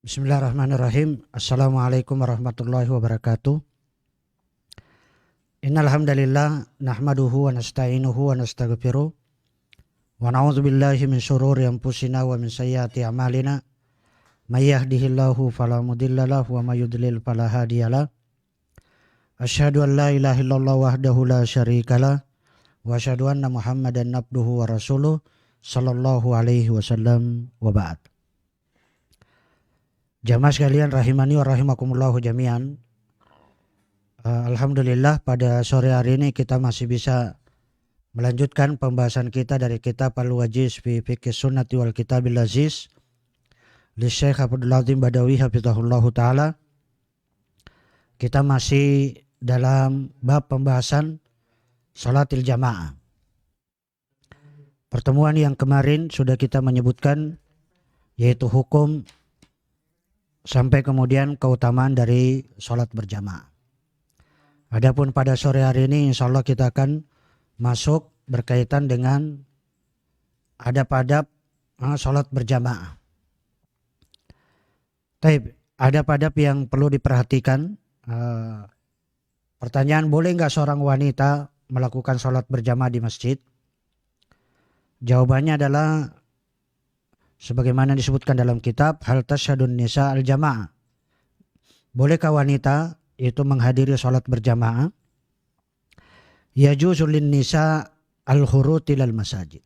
Bismillahirrahmanirrahim. Assalamualaikum warahmatullahi wabarakatuh. Innal hamdalillah nahmaduhu wa nasta'inuhu wa nastaghfiruh wa na'udzu billahi min syururi anfusina wa min sayyiati a'malina. May yahdihillahu fala mudhillalah wa may yudlil fala hadiyalah. Asyhadu an la ilaha illallah wahdahu la syarikalah wa asyhadu anna Muhammadan abduhu wa rasuluh sallallahu alaihi wasallam wa ba'd. Jamaah sekalian rahimani wa rahimakumullahu jami'an. Alhamdulillah pada sore hari ini kita masih bisa melanjutkan pembahasan kita dari kitab Al-Wajiz fi Fiqh Sunnati wal Kitabil Aziz li Syekh Abdul Azim Badawi hafizahullahu ta'ala. Kita masih dalam bab pembahasan salatil jamaah. Pertemuan yang kemarin sudah kita menyebutkan yaitu hukum sampai kemudian keutamaan dari sholat berjamaah. Adapun pada sore hari ini insya Allah kita akan masuk berkaitan dengan adab-adab sholat berjamaah. Adab-adab yang perlu diperhatikan. Pertanyaan, boleh nggak seorang wanita melakukan sholat berjamaah di masjid? Jawabannya adalah sebagaimana disebutkan dalam kitab Hal Tasyhadun Nisa al-Jamaah. Bolehkah wanita itu menghadiri sholat berjamaah? Yajuzu lin nisa al-khurut ilal masajid.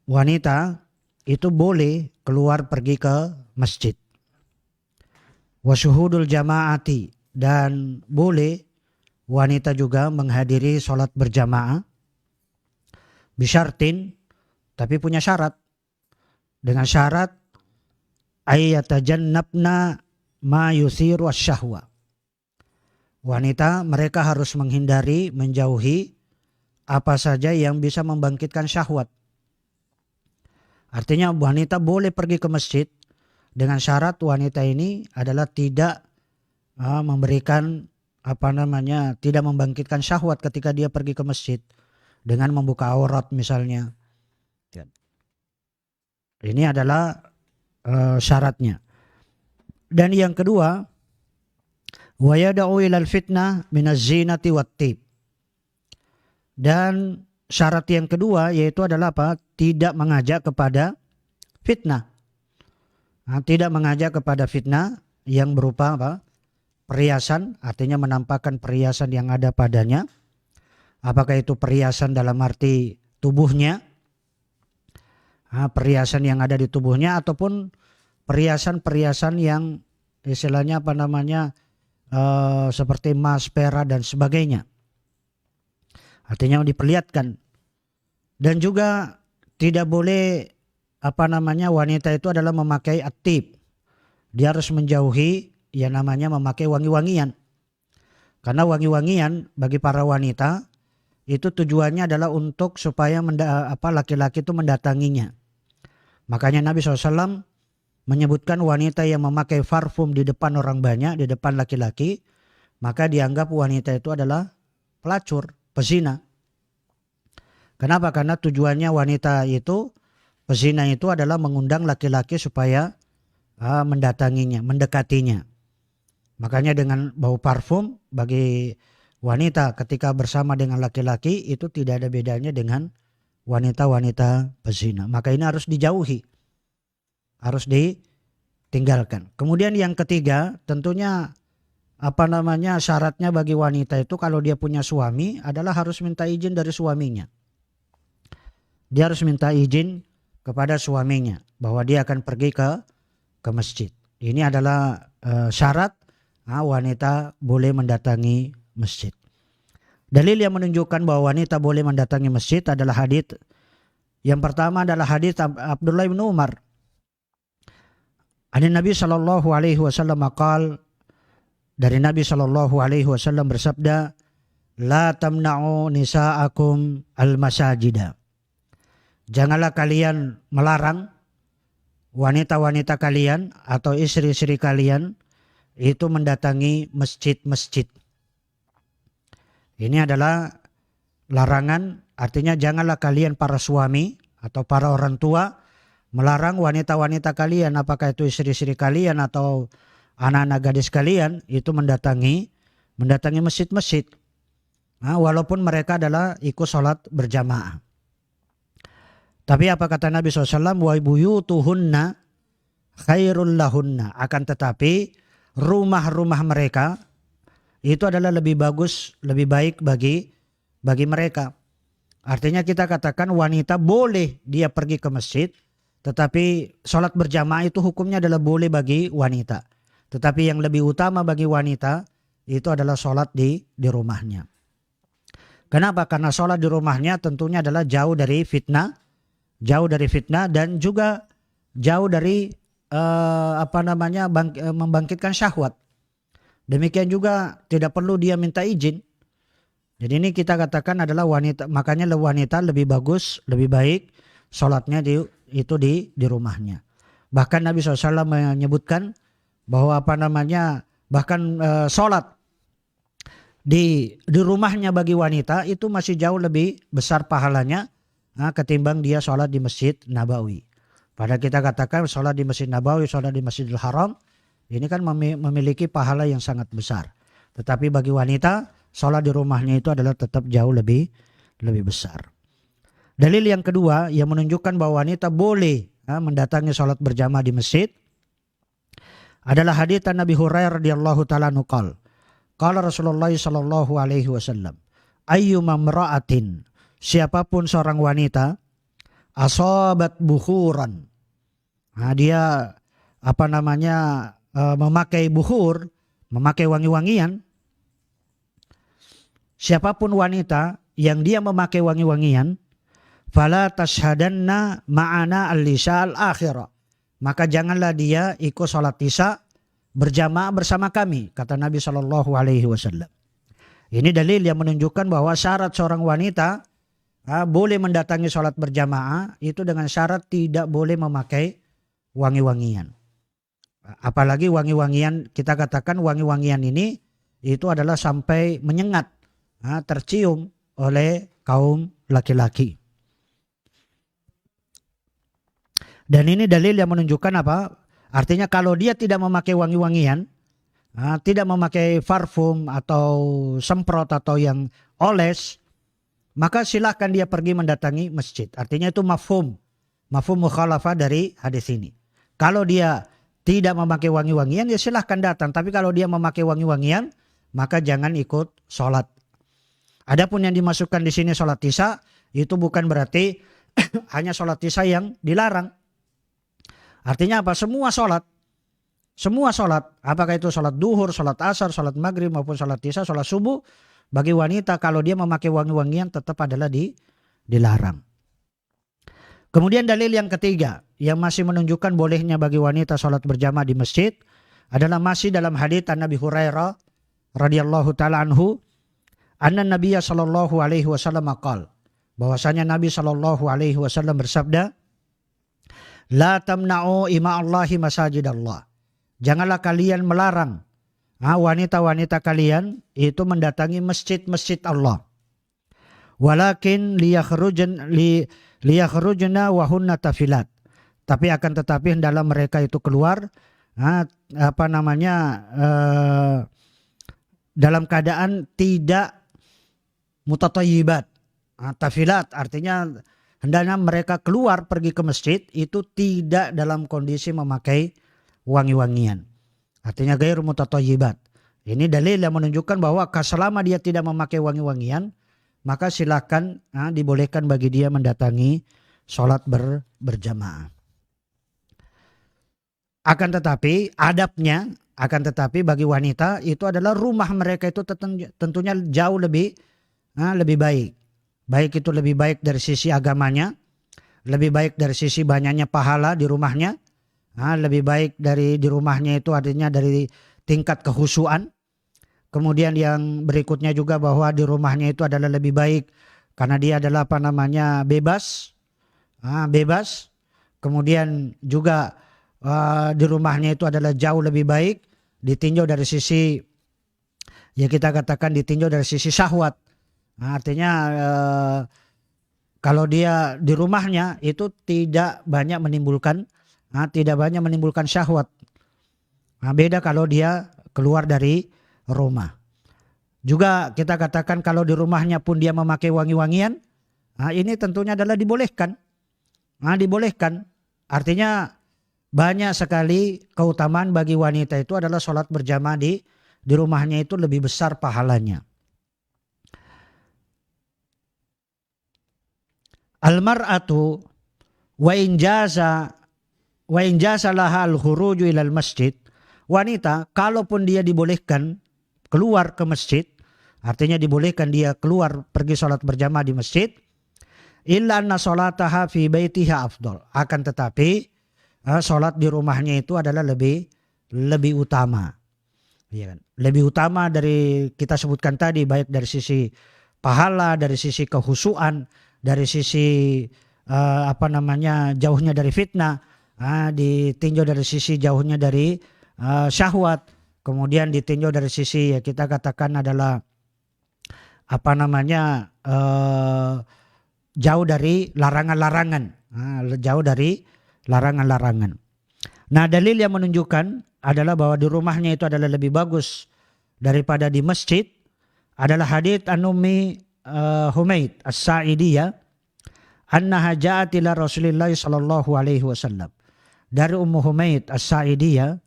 Wanita itu boleh keluar pergi ke masjid. Wa syuhudul jamaati, dan boleh wanita juga menghadiri sholat berjamaah. Bisyartin, tapi punya syarat. Dengan syarat ayyatajannabna ma yusiru asyahwa. Wanita mereka harus menghindari, menjauhi apa saja yang bisa membangkitkan syahwat. Artinya wanita boleh pergi ke masjid dengan syarat wanita ini adalah tidak memberikan tidak membangkitkan syahwat ketika dia pergi ke masjid dengan membuka aurat misalnya. Ini adalah syaratnya. Dan yang kedua, wa yad'u ilal fitnah minaz zinati wat tib. Dan syarat yang kedua yaitu adalah apa? Tidak mengajak kepada fitnah. Tidak mengajak kepada fitnah yang berupa apa? Perhiasan, artinya menampakkan perhiasan yang ada padanya. Apakah itu perhiasan dalam arti tubuhnya? Perhiasan yang ada di tubuhnya ataupun perhiasan-perhiasan yang istilahnya seperti emas, perak dan sebagainya. Artinya diperlihatkan. Dan juga tidak boleh wanita itu adalah memakai at-tib. Dia harus menjauhi yang namanya memakai wangi-wangian. Karena wangi-wangian bagi para wanita itu tujuannya adalah untuk supaya laki-laki itu mendatanginya. Makanya Nabi SAW menyebutkan wanita yang memakai parfum di depan orang banyak, di depan laki-laki, maka dianggap wanita itu adalah pelacur, pezina. Kenapa? Karena tujuannya wanita itu, pezina itu adalah mengundang laki-laki supaya mendatanginya, mendekatinya. Makanya dengan bau parfum bagi wanita ketika bersama dengan laki-laki itu tidak ada bedanya dengan wanita-wanita pezina. Maka ini harus dijauhi, harus ditinggalkan. Kemudian yang ketiga, tentunya syaratnya bagi wanita itu kalau dia punya suami adalah harus minta izin dari suaminya. Dia harus minta izin kepada suaminya bahwa dia akan pergi ke masjid. Ini adalah syarat wanita boleh mendatangi masjid. Dalil yang menunjukkan bahwa wanita boleh mendatangi masjid adalah hadits. Yang pertama adalah hadits Abdullah bin Umar. Nabi sallallahu alaihi wasallam qala, dari Nabi sallallahu alaihi wasallam bersabda, la tamna'u nisa'akum al-masajida. Janganlah kalian melarang wanita-wanita kalian atau istri-istri kalian itu mendatangi masjid-masjid. Ini adalah larangan, artinya janganlah kalian para suami atau para orang tua melarang wanita-wanita kalian, apakah itu istri-istri kalian atau anak-anak gadis kalian, itu mendatangi masjid-masjid. Walaupun mereka adalah ikut sholat berjamaah. Tapi apa kata Nabi SAW? Wa buyutuhunna khairul lahunna. Akan tetapi rumah-rumah mereka itu adalah lebih bagus, lebih baik bagi mereka. Artinya kita katakan wanita boleh dia pergi ke masjid, tetapi sholat berjamaah itu hukumnya adalah boleh bagi wanita. Tetapi yang lebih utama bagi wanita itu adalah sholat di rumahnya. Kenapa? Karena sholat di rumahnya tentunya adalah jauh dari fitnah dan juga jauh dari membangkitkan syahwat. Demikian juga tidak perlu dia minta izin. Jadi ini kita katakan adalah wanita, makanya wanita lebih bagus, lebih baik sholatnya di rumahnya. Bahkan Nabi SAW menyebutkan bahwa bahkan sholat di rumahnya bagi wanita itu masih jauh lebih besar pahalanya ketimbang dia sholat di Masjid Nabawi. Padahal kita katakan sholat di Masjid Nabawi, sholat di Masjidil Haram ini kan memiliki pahala yang sangat besar. Tetapi bagi wanita sholat di rumahnya itu adalah tetap jauh lebih besar. Dalil yang kedua yang menunjukkan bahwa wanita boleh mendatangi sholat berjamaah di masjid adalah hadits Nabi Hurairah radhiyallahu taala anhu qala Rasulullah sallallahu alaihi wasallam ayyuma imra'atin, siapapun seorang wanita asabat bukhuran, dia memakai bukhur, memakai wangi-wangian. Siapapun wanita yang dia memakai wangi-wangian, fala tashhadanna ma'ana al-isya al-akhirah, maka janganlah dia ikut sholat isya berjamaah bersama kami, kata Nabi Shallallahu Alaihi Wasallam. Ini dalil yang menunjukkan bahwa syarat seorang wanita boleh mendatangi sholat berjamaah itu dengan syarat tidak boleh memakai wangi-wangian. Apalagi wangi-wangian, kita katakan wangi-wangian ini itu adalah sampai menyengat, tercium oleh kaum laki-laki. Dan ini dalil yang menunjukkan apa? Artinya kalau dia tidak memakai wangi-wangian, tidak memakai parfum atau semprot atau yang oles, maka silahkan dia pergi mendatangi masjid. Artinya itu mafhum mukhalafah dari hadis ini. Kalau dia tidak memakai wangi-wangian, ya silahkan datang. Tapi kalau dia memakai wangi-wangian, maka jangan ikut sholat. Adapun yang dimasukkan di sini sholat isya, itu bukan berarti hanya sholat isya yang dilarang. Artinya apa? Semua sholat, apakah itu sholat duhur, sholat asar, sholat maghrib maupun sholat isya, sholat subuh, bagi wanita kalau dia memakai wangi-wangian tetap adalah dilarang. Kemudian dalil yang ketiga yang masih menunjukkan bolehnya bagi wanita sholat berjamaah di masjid adalah masih dalam hadits Nabi Hurairah radhiyallahu taala anhu, anna Nabiya sallallahu alaihi wasallam qala, bahwasanya Nabi sallallahu alaihi wasallam bersabda, la tamna'u ima'allahi masajidallah, janganlah kalian melarang wanita-wanita kalian itu mendatangi masjid-masjid Allah. Walakin liyakhrujna wa hunna tafilat, tapi akan tetapi hendaklah mereka itu keluar dalam keadaan tidak mutatayyibat. Tafilat artinya hendaknya mereka keluar pergi ke masjid itu tidak dalam kondisi memakai wangi-wangian. Artinya ghairu mutatayyibat. Ini dalil yang menunjukkan bahwa selama dia tidak memakai wangi-wangian, maka silakan dibolehkan bagi dia mendatangi sholat berjamaah. Akan tetapi adabnya, bagi wanita itu adalah rumah mereka itu tentunya jauh lebih baik. Baik itu lebih baik dari sisi agamanya, lebih baik dari sisi banyaknya pahala di rumahnya, lebih baik di rumahnya itu artinya dari tingkat kehusuan. Kemudian yang berikutnya juga bahwa di rumahnya itu adalah lebih baik karena dia adalah bebas. Kemudian juga di rumahnya itu adalah jauh lebih baik ditinjau dari sisi, ya kita katakan ditinjau dari sisi syahwat. Artinya kalau dia di rumahnya itu tidak banyak menimbulkan syahwat. Nah, beda kalau dia keluar dari rumah. Juga kita katakan kalau di rumahnya pun dia memakai wangi-wangian, nah ini tentunya adalah dibolehkan. Nah, dibolehkan. Artinya banyak sekali keutamaan bagi wanita itu adalah sholat berjamaah di rumahnya itu lebih besar pahalanya. Al-mar'atu wa in jaza laha al-khuruju ilal masjid. Wanita kalaupun dia dibolehkan keluar ke masjid, artinya dibolehkan dia keluar pergi sholat berjamaah di masjid, illa anna sholataha fi baitiha afdol. Akan tetapi sholat di rumahnya itu adalah lebih utama. Ya kan? Lebih utama dari kita sebutkan tadi, baik dari sisi pahala, dari sisi kehusuan, dari sisi jauhnya dari fitnah, ditinjau dari sisi jauhnya dari syahwat, kemudian ditinjau dari sisi ya kita katakan adalah jauh dari larangan-larangan, jauh dari larangan-larangan. Nah, dalil yang menunjukkan adalah bahwa di rumahnya itu adalah lebih bagus daripada di masjid adalah hadits An-Ummi Humaid As-Sa'idiyah annaha ja'at ila Rasulillah sallallahu alaihi wasallam. Dari Ummu Humaid As-Sa'idiyah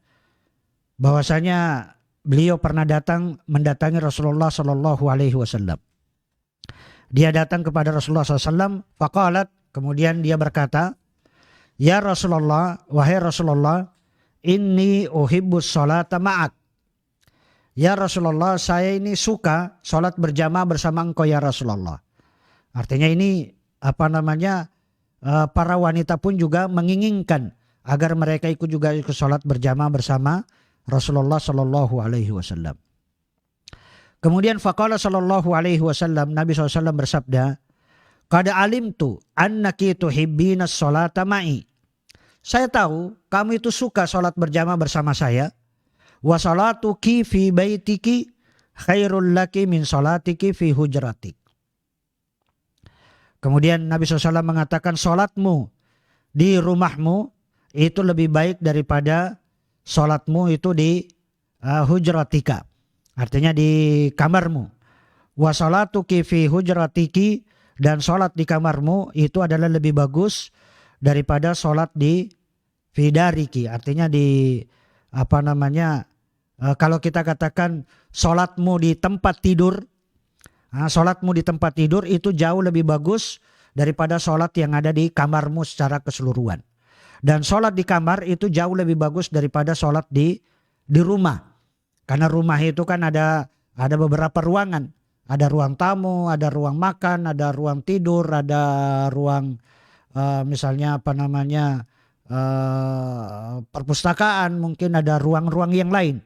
bahwasanya beliau pernah mendatangi Rasulullah sallallahu alaihi wasallam. Dia datang kepada Rasulullah SAW, faqalat, kemudian dia berkata, "Ya Rasulullah, wahai Rasulullah, inni uhibbus sholata ma'ak." Ya Rasulullah, saya ini suka sholat berjamaah bersama engkau ya Rasulullah. Artinya ini para wanita pun juga menginginkan agar mereka ikut sholat berjamaah bersama Rasulullah Shallallahu Alaihi Wasallam. Kemudian faqala Shallallahu Alaihi Wasallam, Nabi SAW bersabda, "Qad alimtu annaki tuhibbina sholata ma'i." Saya tahu kamu itu suka sholat berjamaah bersama saya. Wa salatuki fi baitiki khairul laki min salatiki fi hujratik. Kemudian Nabi SAW mengatakan sholatmu di rumahmu itu lebih baik daripada sholatmu itu di hujratika. Artinya di kamarmu. Wa salatuki fi hujratiki, dan sholat di kamarmu itu adalah lebih bagus daripada sholat di fidariki. Artinya kalau kita katakan sholatmu di tempat tidur, sholatmu di tempat tidur itu jauh lebih bagus daripada sholat yang ada di kamarmu secara keseluruhan. Dan sholat di kamar itu jauh lebih bagus daripada sholat di rumah. Karena rumah itu kan ada beberapa ruangan. Ada ruang tamu, ada ruang makan, ada ruang tidur, ada ruang perpustakaan, mungkin ada ruang-ruang yang lain.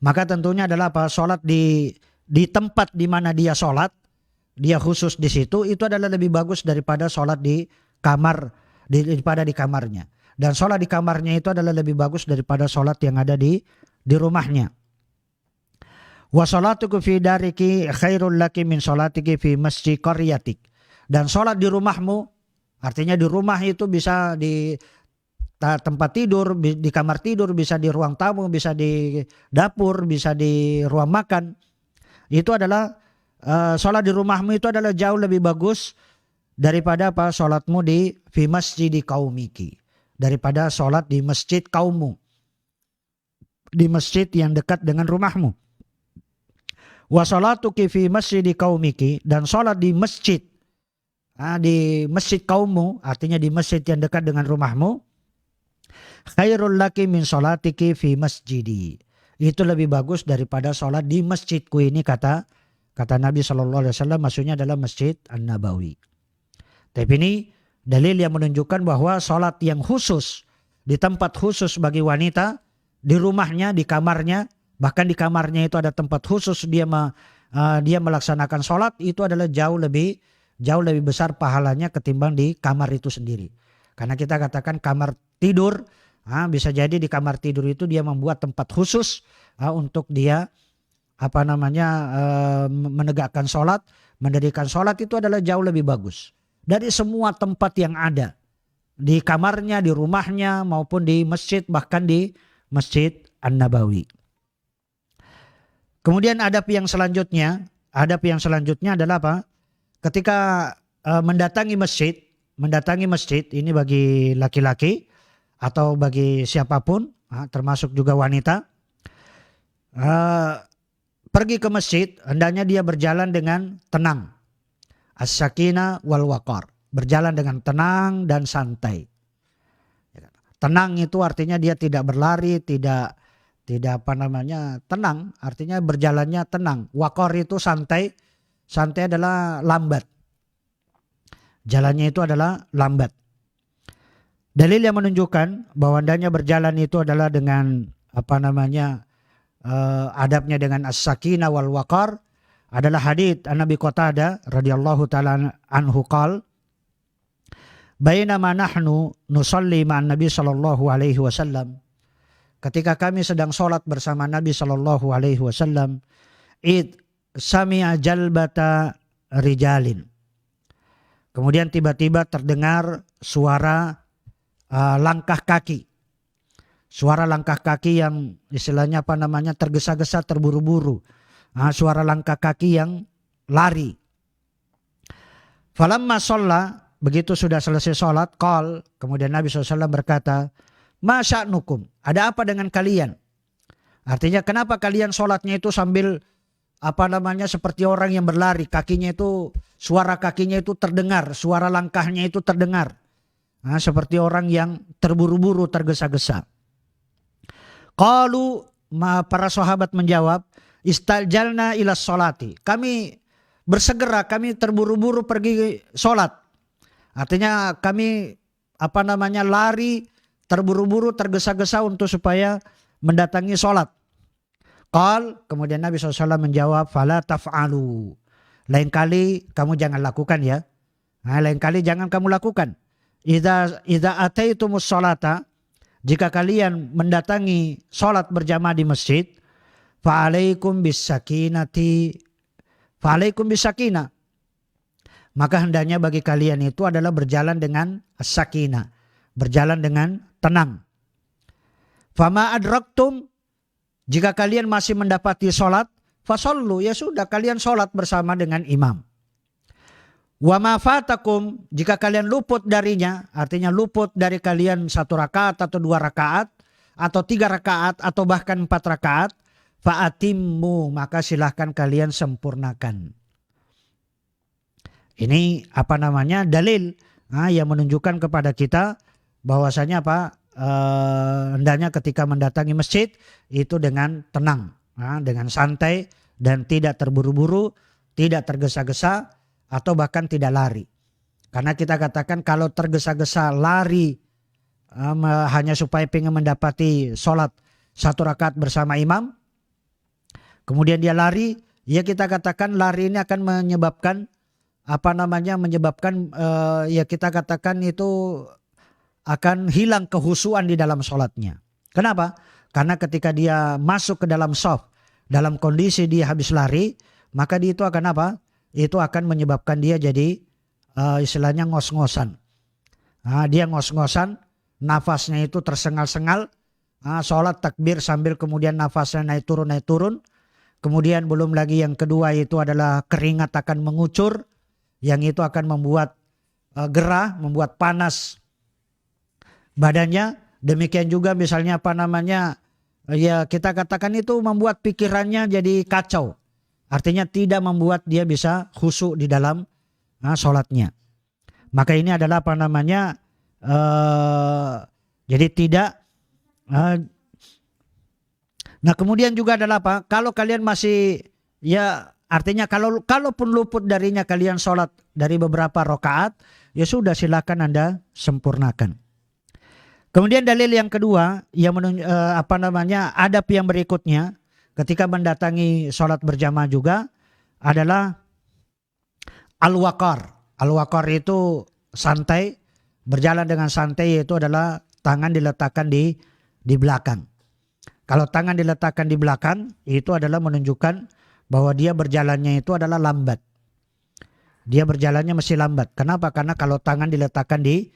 Maka tentunya adalah sholat di tempat di mana dia sholat, dia khusus di situ, itu adalah lebih bagus daripada sholat di kamar, daripada di kamarnya. Dan sholat di kamarnya itu adalah lebih bagus daripada sholat yang ada di rumahnya. Wa sholatuku fi dariki khairul laki min sholatiki fi masjid qaryatik. Dan sholat di rumahmu, artinya di rumah itu bisa di tempat tidur, di kamar tidur, bisa di ruang tamu, bisa di dapur, bisa di ruang makan. Itu adalah sholat di rumahmu itu adalah jauh lebih bagus daripada sholatmu di fi masjid qaumiki, daripada sholat di masjid kaummu, di masjid yang dekat dengan rumahmu. Wa sholatuki fi masjid qaumiki, dan sholat di masjid kaummu, artinya di masjid yang dekat dengan rumahmu, khairul laki min sholatiki fi masjidi, itu lebih bagus daripada sholat di masjidku ini, kata Nabi SAW, maksudnya adalah Masjid An-Nabawi. Tapi ini dalil yang menunjukkan bahwa sholat yang khusus di tempat khusus bagi wanita, di rumahnya, di kamarnya, bahkan di kamarnya itu ada tempat khusus dia melaksanakan sholat, itu adalah jauh lebih besar pahalanya ketimbang di kamar itu sendiri. Karena kita katakan kamar tidur, bisa jadi di kamar tidur itu dia membuat tempat khusus untuk dia menegakkan sholat, mendirikan sholat itu adalah jauh lebih bagus dari semua tempat yang ada, di kamarnya, di rumahnya, maupun di masjid, bahkan di Masjid An-Nabawi. Kemudian adab yang selanjutnya adalah apa? Ketika mendatangi masjid ini bagi laki-laki atau bagi siapapun, termasuk juga wanita, pergi ke masjid hendaknya dia berjalan dengan tenang, as-sakinah wal waqar, berjalan dengan tenang dan santai. Tenang itu artinya dia tidak berlari, tidak tenang, artinya berjalannya tenang. Waqar itu santai adalah lambat. Jalannya itu adalah lambat. Dalil yang menunjukkan bahwa hendaknya berjalan itu adalah dengan adabnya dengan as-sakinah wal waqar adalah hadits Nabi Qatadah radhiyallahu taala anhu qala bainama nahnu nusalli ma'an Nabi sallallahu alaihi wasallam, ketika kami sedang sholat bersama Nabi sallallahu alaihi wasallam, id sami'a jalbata rijalin, kemudian tiba-tiba terdengar suara langkah kaki. Suara langkah kaki yang istilahnya tergesa-gesa, terburu-buru. Suara langkah kaki yang lari. Falamma sholla, begitu sudah selesai sholat, qal, kemudian Nabi SAW berkata, ma sya'nukum, ada apa dengan kalian? Artinya kenapa kalian sholatnya itu sambil seperti orang yang berlari, suara kakinya itu terdengar, suara langkahnya itu terdengar. Seperti orang yang terburu-buru, tergesa-gesa. Qalu, para sahabat menjawab, istaljalna ila sholati, kami bersegera, kami terburu-buru pergi sholat. Artinya kami lari, terburu-buru, tergesa-gesa untuk supaya mendatangi sholat. Qal, kemudian Nabi SAW menjawab, fala taf'alu, lain kali kamu jangan lakukan ya. Lain kali jangan kamu lakukan. Idza ataitumus sholata, jika kalian mendatangi sholat berjamaah di masjid, fa'alaikum bisakinah, maka hendaknya bagi kalian itu adalah berjalan dengan as-sakinah, berjalan dengan tenang. Fama adraktum, jika kalian masih mendapati sholat, fasallu, ya sudah kalian sholat bersama dengan imam. Wa ma fatakum, jika kalian luput darinya, artinya luput dari kalian 1 rakaat atau 2 rakaat atau 3 rakaat atau bahkan 4 rakaat, fa'atimmu, maka silahkan kalian sempurnakan. Ini dalil yang menunjukkan kepada kita bahwasanya hendaknya ketika mendatangi masjid itu dengan tenang, dengan santai dan tidak terburu-buru, tidak tergesa-gesa, atau bahkan tidak lari. Karena kita katakan kalau tergesa-gesa lari hanya supaya ingin mendapati sholat 1 rakaat bersama imam, kemudian dia lari, ya kita katakan lari ini akan menyebabkan kita katakan itu akan hilang kehusuan di dalam sholatnya. Kenapa? Karena ketika dia masuk ke dalam shaf dalam kondisi dia habis lari, maka dia itu akan itu akan menyebabkan dia jadi istilahnya ngos-ngosan. Dia ngos-ngosan, nafasnya itu tersengal-sengal, sholat takbir sambil kemudian nafasnya naik turun. Kemudian belum lagi yang kedua itu adalah keringat akan mengucur, yang itu akan membuat gerah, membuat panas badannya. Demikian juga misalnya ya kita katakan itu membuat pikirannya jadi kacau. Artinya tidak membuat dia bisa khusyuk di dalam sholatnya. Maka ini adalah jadi tidak. Nah kemudian juga adalah kalau kalian masih, ya artinya kalaupun luput darinya kalian sholat dari beberapa rakaat, ya sudah silakan Anda sempurnakan. Kemudian dalil yang kedua yang adab yang berikutnya ketika mendatangi sholat berjamaah juga adalah al-waqar. Al-waqar itu santai, berjalan dengan santai, yaitu adalah tangan diletakkan di belakang. Kalau tangan diletakkan di belakang, itu adalah menunjukkan bahwa dia berjalannya itu adalah lambat. Dia berjalannya mesti lambat. Kenapa? Karena kalau tangan diletakkan di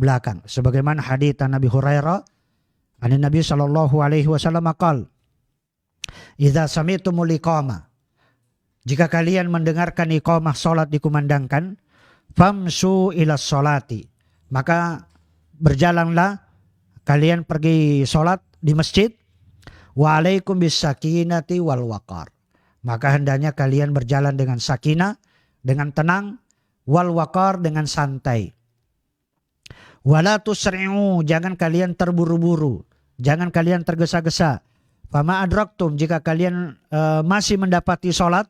belakang. Sebagaimana hadits Nabi Hurairah, Nabi sallallahu alaihi wasallam qala, "Idza sami'tumul iqamah." Jika kalian mendengarkan iqamah salat dikumandangkan, famsu ila sholati, maka berjalanlah kalian pergi sholat di masjid. Wa alaikum bis sakinati wal waqar, maka hendaknya kalian berjalan dengan sakinah, dengan tenang, wal waqar, dengan santai. Wala tusri'u, jangan kalian terburu-buru, jangan kalian tergesa-gesa. Fama adraktum, jika kalian masih mendapati sholat,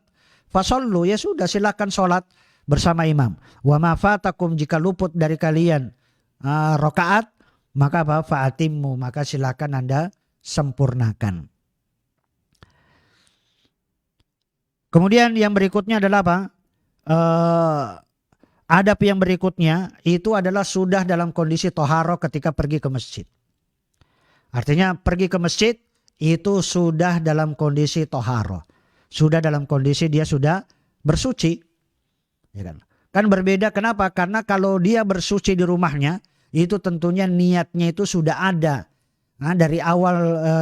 fasallu, ya sudah silakan sholat bersama imam. Wa ma fatakum, jika luput dari kalian rakaat, maka fa'atimmu, maka silakan Anda sempurnakan. Kemudian yang berikutnya adalah apa? Adab yang berikutnya itu adalah sudah dalam kondisi toharo ketika pergi ke masjid. Artinya pergi ke masjid itu sudah dalam kondisi toharo, sudah dalam kondisi dia sudah bersuci. Ya kan berbeda, kenapa? Karena kalau dia bersuci di rumahnya, itu tentunya niatnya itu sudah ada. Nah, dari awal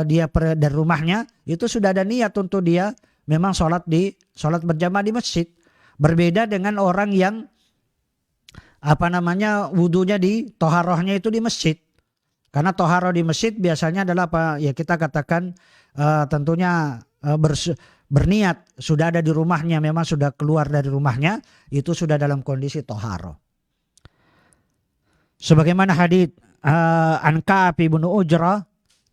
dia dari rumahnya itu sudah ada niat untuk dia memang sholat berjamaah di masjid. Berbeda dengan orang yang wudunya di toharohnya itu di masjid. Karena toharoh di masjid biasanya adalah apa? Ya kita katakan tentunya berniat sudah ada di rumahnya, memang sudah keluar dari rumahnya, itu sudah dalam kondisi toharoh. Sebagaimana hadits an Ka'ab bin Ujrah,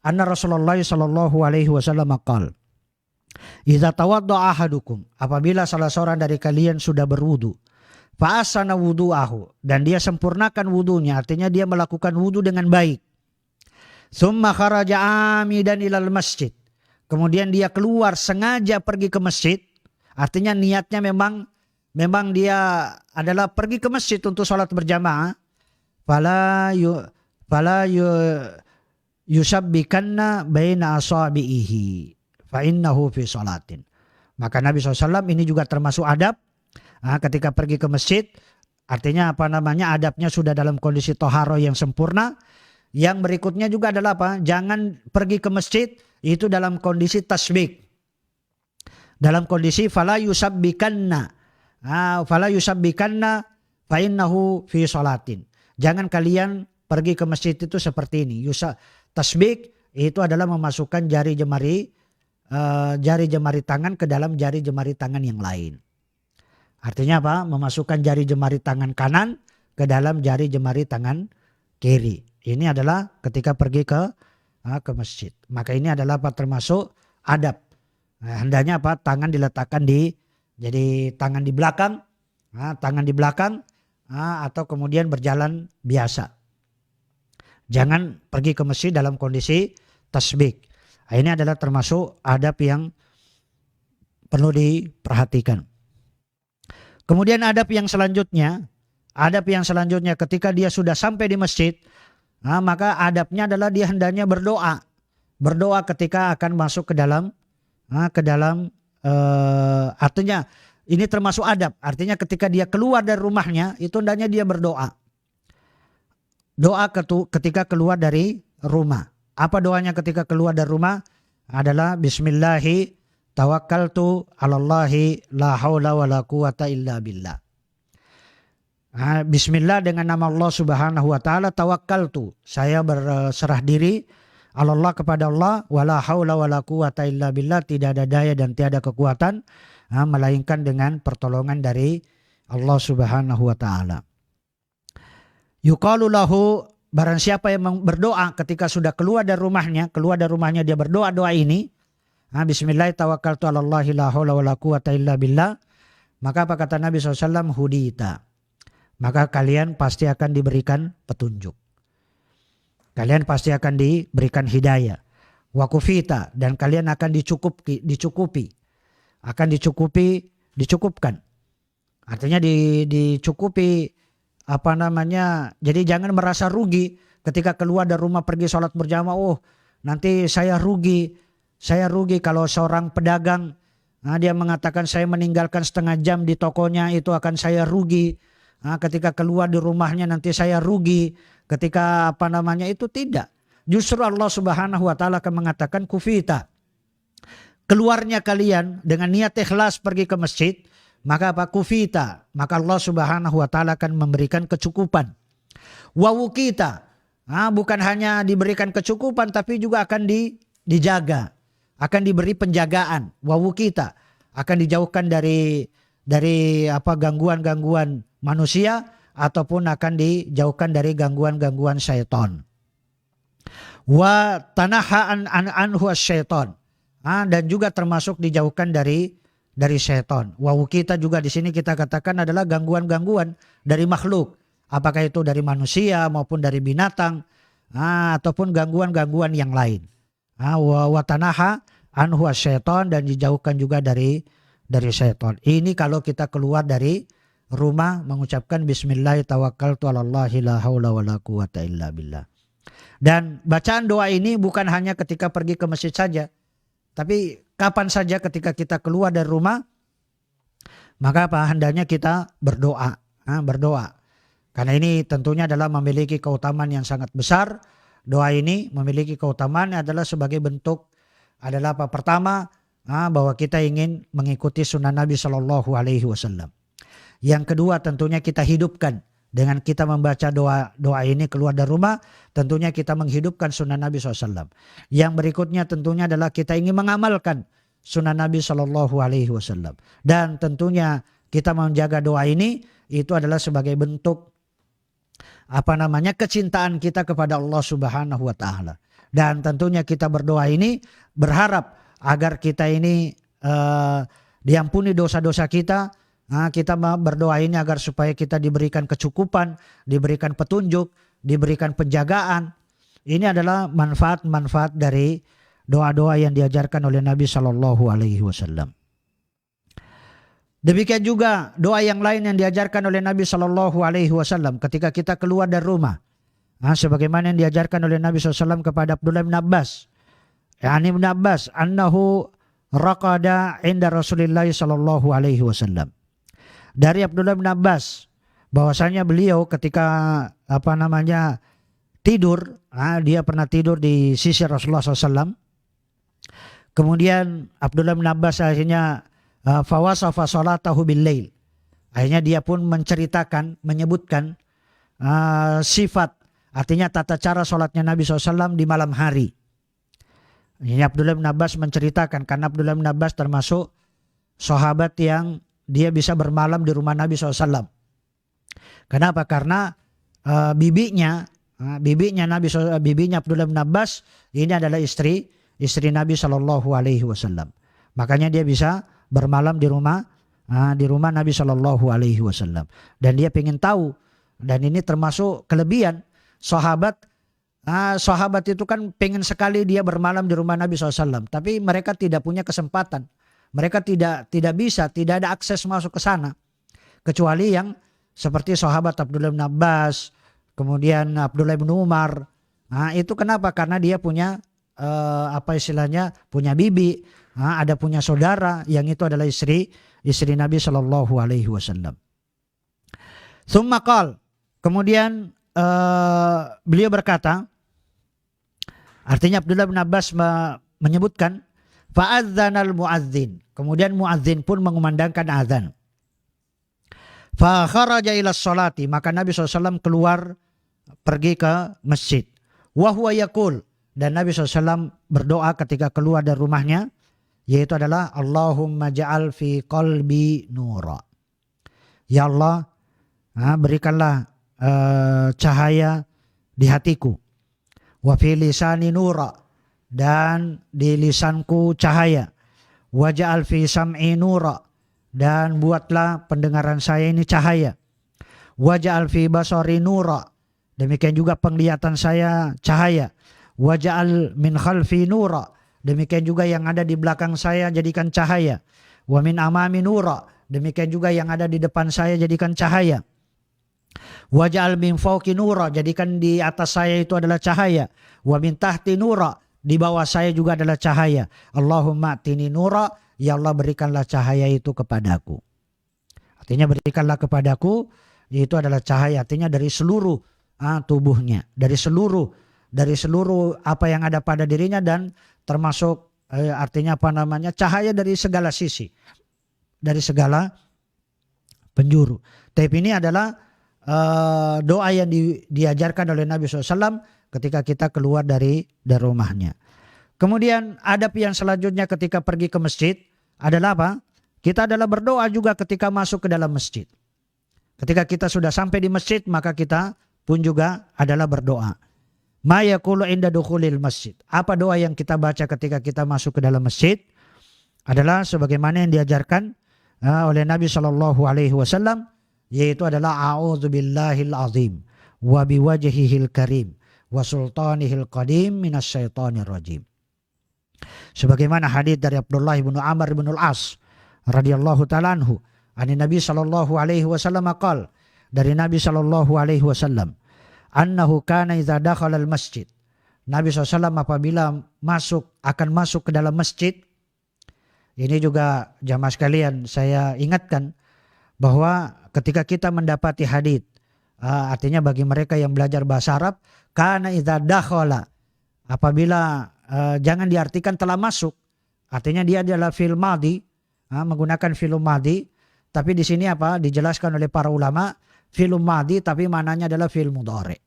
anna Rasulullah sallallahu alaihi wasallam qala, "Idza tawadda'a ahadukum," apabila salah seorang dari kalian sudah berwudu, fa asana wudu'ahu, dan dia sempurnakan wudunya, artinya dia melakukan wudu dengan baik. Tsumma kharaja amidan ilal masjid, kemudian dia keluar sengaja pergi ke masjid, artinya niatnya memang dia adalah pergi ke masjid untuk sholat berjamaah. Fala yusabbikanna baina asabihi fa innahu fi sholatin. Maka Nabi SAW ini juga termasuk adab ketika pergi ke masjid. Artinya adabnya sudah dalam kondisi toharo yang sempurna. Yang berikutnya juga adalah apa? Jangan pergi ke masjid itu dalam kondisi tasbih. Dalam kondisi fala yusabbikanna fa innahu fi sholatin. Jangan kalian pergi ke masjid itu seperti ini. Tasbih itu adalah memasukkan jari jemari tangan ke dalam jari jemari tangan yang lain. Artinya apa? Memasukkan jari jemari tangan kanan ke dalam jari jemari tangan kiri. Ini adalah ketika pergi ke masjid. Maka ini adalah termasuk adab. Nah, hendaknya tangan diletakkan jadi tangan di belakang, atau kemudian berjalan biasa. Jangan pergi ke masjid dalam kondisi tasbih. Ini adalah termasuk adab yang perlu diperhatikan. Kemudian adab yang selanjutnya ketika dia sudah sampai di masjid, maka adabnya adalah dia hendaknya berdoa. Berdoa ketika akan masuk ke dalam artinya ini termasuk adab. Artinya ketika dia keluar dari rumahnya itu hendaknya dia berdoa. Doa ketika keluar dari rumah. Apa doanya ketika keluar dari rumah? Adalah bismillahi tawakkaltu 'alallahi la haula wala quwata illa billah. Bismillah, dengan nama Allah Subhanahu wa taala, tawakkaltu, saya berserah diri, Allah, kepada Allah, wala haula wala quwata illa billah, tidak ada daya dan tiada kekuatan melainkan dengan pertolongan dari Allah Subhanahu wa taala. Yuqalu lahu, barang siapa yang berdoa ketika sudah keluar dari rumahnya dia berdoa doa ini, bismillah tawakkaltu 'alallahi la haula wala quwata illa billah, maka apa kata Nabi SAW? Hudita, maka kalian pasti akan diberikan petunjuk. Kalian pasti akan diberikan hidayah. Wa kufita, dan kalian akan dicukupkan. Artinya dicukupi jadi jangan merasa rugi ketika keluar dari rumah pergi sholat berjamaah. nanti saya rugi. Saya rugi kalau seorang pedagang dia mengatakan saya meninggalkan setengah jam di tokonya itu akan saya rugi. Ketika keluar di rumahnya nanti saya rugi. Ketika itu tidak. Justru Allah Subhanahu wa taala akan mengatakan kufita. Keluarnya kalian dengan niat ikhlas pergi ke masjid, maka kufita, maka Allah Subhanahu wa taala akan memberikan kecukupan. Wa wukita. Bukan hanya diberikan kecukupan tapi juga akan dijaga. Akan diberi penjagaan. Wa wukita, akan dijauhkan dari gangguan-gangguan manusia ataupun akan dijauhkan dari gangguan-gangguan syaitan. Wa tanaha anhu syaitan, dan juga termasuk dijauhkan dari syaitan. Wa kita juga di sini kita katakan adalah gangguan-gangguan dari makhluk, apakah itu dari manusia maupun dari binatang, ataupun gangguan-gangguan yang lain. Wa tanaha anhu syaitan, dan dijauhkan juga dari syaitan. Ini kalau kita keluar dari rumah mengucapkan bismillah tawakkaltu 'alallahi la haula wala quwata illa billah. Dan bacaan doa ini bukan hanya ketika pergi ke masjid saja, tapi kapan saja ketika kita keluar dari rumah, maka hendaknya kita berdoa. Berdoa. Karena ini tentunya adalah memiliki keutamaan yang sangat besar. Doa ini memiliki keutamaan adalah sebagai bentuk adalah pertama, bahwa kita ingin mengikuti sunnah Nabi Shallallahu Alaihi Wasallam. Yang kedua tentunya kita hidupkan. Dengan kita membaca doa ini keluar dari rumah, tentunya kita menghidupkan sunnah Nabi SAW. Yang berikutnya tentunya adalah kita ingin mengamalkan sunnah Nabi SAW. Dan tentunya kita menjaga doa ini, itu adalah sebagai bentuk kecintaan kita kepada Allah Subhanahu Wa Taala. Dan tentunya kita berdoa ini berharap agar kita ini diampuni dosa-dosa kita. Kita berdoa ini agar supaya kita diberikan kecukupan, diberikan petunjuk, diberikan penjagaan. Ini adalah manfaat-manfaat dari doa-doa yang diajarkan oleh Nabi Shallallahu Alaihi Wasallam. Demikian juga doa yang lain yang diajarkan oleh Nabi Shallallahu Alaihi Wasallam ketika kita keluar dari rumah. Sebagaimana yang diajarkan oleh Nabi SAW kepada Abdullah bin Abbas. Ibn Abbas annahu raqada inda Rasulillah Shallallahu Alaihi Wasallam. Dari Abdullah bin Abbas bahwasanya beliau ketika tidur, dia pernah tidur di sisi Rasulullah SAW. Kemudian Abdullah bin Abbas akhirnya fawasafa salatahu bil lail. Akhirnya dia pun menyebutkan sifat, artinya tata cara sholatnya Nabi SAW di malam hari. Ini Abdullah bin Abbas menceritakan, karena Abdullah bin Abbas termasuk sahabat yang dia bisa bermalam di rumah Nabi SAW. Kenapa? Karena bibinya Abdullah bin Abbas ini adalah istri Nabi Shallallahu Alaihi Wasallam. Makanya dia bisa bermalam di rumah Nabi Shallallahu Alaihi Wasallam. Dan dia ingin tahu, dan ini termasuk kelebihan sahabat. Sahabat itu kan pengen sekali dia bermalam di rumah Nabi SAW, tapi mereka tidak punya kesempatan. Mereka tidak bisa, tidak ada akses masuk ke sana. Kecuali yang seperti sahabat Abdullah bin Abbas, kemudian Abdullah bin Umar. Itu kenapa? Karena dia punya punya bibi, ada punya saudara yang itu adalah istri Nabi Shallallahu Alaihi Wasallam. Tsumma qala, kemudian beliau berkata, artinya Abdullah bin Abbas menyebutkan, fa'adzanal mu'adzin, kemudian mu'adzin pun mengumandangkan azan. Fa kharaja ila sholati, maka Nabi SAW keluar pergi ke masjid. Wa huwa yaqul, dan Nabi SAW berdoa ketika keluar dari rumahnya, yaitu adalah Allahumma ja'al fi qalbi nura. Ya Allah, berikanlah cahaya di hatiku. Wa fi lisani nura, dan di lisanku cahaya. Waja'al fi sam'i nura, dan buatlah pendengaran saya ini cahaya. Waja'al fi basari nura, demikian juga penglihatan saya cahaya. Waja'al min khalfi nura, demikian juga yang ada di belakang saya jadikan cahaya. Wa min amami nura, demikian juga yang ada di depan saya jadikan cahaya. Waja'al min fawqi nura, jadikan di atas saya itu adalah cahaya. Wa min tahti nura, di bawah saya juga adalah cahaya. Allahumma atini nura, ya Allah berikanlah cahaya itu kepadaku. Artinya berikanlah kepadaku, itu adalah cahaya, artinya dari seluruh tubuhnya, dari seluruh apa yang ada pada dirinya, dan termasuk artinya apa namanya, cahaya dari segala sisi, dari segala penjuru. Tapi ini adalah doa yang diajarkan oleh Nabi SAW ketika kita keluar dari rumahnya. Kemudian adab yang selanjutnya ketika pergi ke masjid adalah apa? Kita adalah berdoa juga ketika masuk ke dalam masjid. Ketika kita sudah sampai di masjid, maka kita pun juga adalah berdoa. Ma yaqulu inda dukhulil masjid. Apa doa yang kita baca ketika kita masuk ke dalam masjid? Adalah sebagaimana yang diajarkan oleh Nabi SAW, yaitu adalah a'udzubillahil azim wa biwajhihil karim wa sultanihil qadim minasyaitonir rajim. Sebagaimana hadis dari Abdullah bin Amr bin Al-As radhiyallahu ta'ala anhu, ani Nabi sallallahu alaihi wasallam qala, dari Nabi sallallahu alaihi wasallam, annahu kana idza dakhala al-masjid. Nabi SAW apabila akan masuk ke dalam masjid, ini juga jamaah sekalian saya ingatkan bahwa ketika kita mendapati hadis, artinya bagi mereka yang belajar bahasa Arab, kana idza dakhala, apabila jangan diartikan telah masuk, artinya dia adalah fi'il madhi, menggunakan fi'il madhi, tapi di sini apa dijelaskan oleh para ulama, fi'il madhi tapi maknanya adalah fi'il mudhari.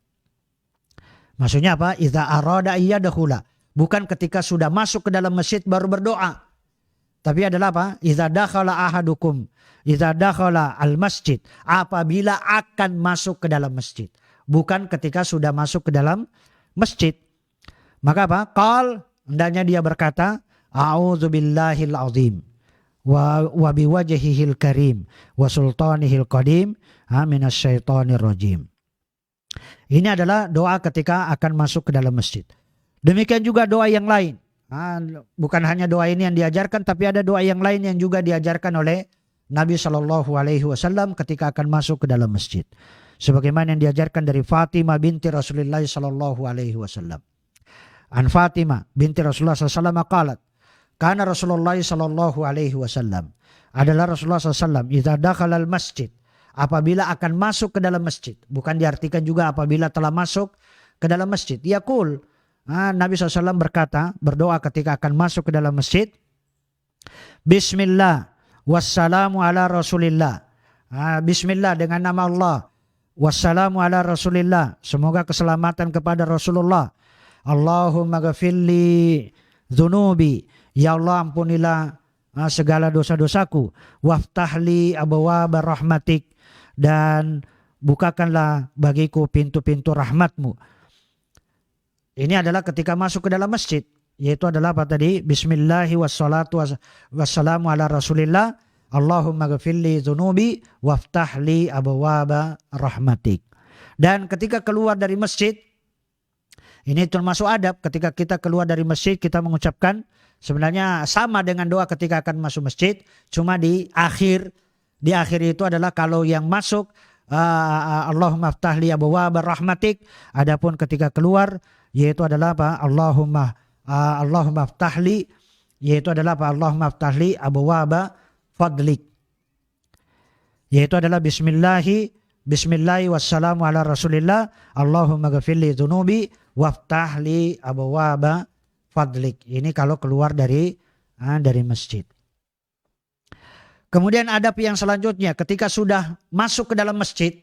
Maksudnya apa? Idza arada ayyadkhula, bukan ketika sudah masuk ke dalam masjid baru berdoa, tapi adalah apa? Idza dakhala ahadukum, idza dakhala al-masjid, apabila akan masuk ke dalam masjid, bukan ketika sudah masuk ke dalam masjid. Maka apa? Qal, hendaknya dia berkata, a'udzubillahil azim wa biwajhihil karim wa sultanihil qadim minasyaitonir rajim. Ini adalah doa ketika akan masuk ke dalam masjid. Demikian juga doa yang lain. Bukan hanya doa ini yang diajarkan, tapi ada doa yang lain yang juga diajarkan oleh Nabi SAW ketika akan masuk ke dalam masjid. Sebagaimana yang diajarkan dari Fatimah binti Rasulullah SAW. An Fatimah binti Rasulullah SAW qalat, karena Rasulullah SAW adalah Rasulullah SAW idza dakhala al-masjid, apabila akan masuk ke dalam masjid, bukan diartikan juga apabila telah masuk ke dalam masjid. Yaqul, Nabi SAW berkata, berdoa ketika akan masuk ke dalam masjid, Bismillah wassalamu ala Rasulillah. Bismillah, dengan nama Allah. Wassalamu ala Rasulillah, semoga keselamatan kepada Rasulullah. Allahumma ghafirli dzunubi, ya Allah ampunilah segala dosa-dosaku. Waftahli abwaaba rahmatik, dan bukakanlah bagiku pintu-pintu rahmatmu. Ini adalah ketika masuk ke dalam masjid, yaitu adalah apa tadi? Bismillahi wassalatu wassalamu ala Rasulillah. Allahumma ghafirli dzunubi waftahli abwaaba rahmatik. Dan ketika keluar dari masjid, ini termasuk adab, ketika kita keluar dari masjid kita mengucapkan, sebenarnya sama dengan doa ketika akan masuk masjid, cuma di akhir itu adalah kalau yang masuk Allahumma ftahli abwaaba rahmatik, adapun ketika keluar yaitu adalah apa? Allahumma ftahli, yaitu adalah apa? Allahumma ftahli abwaaba fadlik, yaitu adalah bismillahi wassalamu ala Rasulillah. Allahumma ghafirli dzunubi waftahli abwaaba fadlik. Ini kalau keluar dari masjid. Kemudian adab yang selanjutnya ketika sudah masuk ke dalam masjid,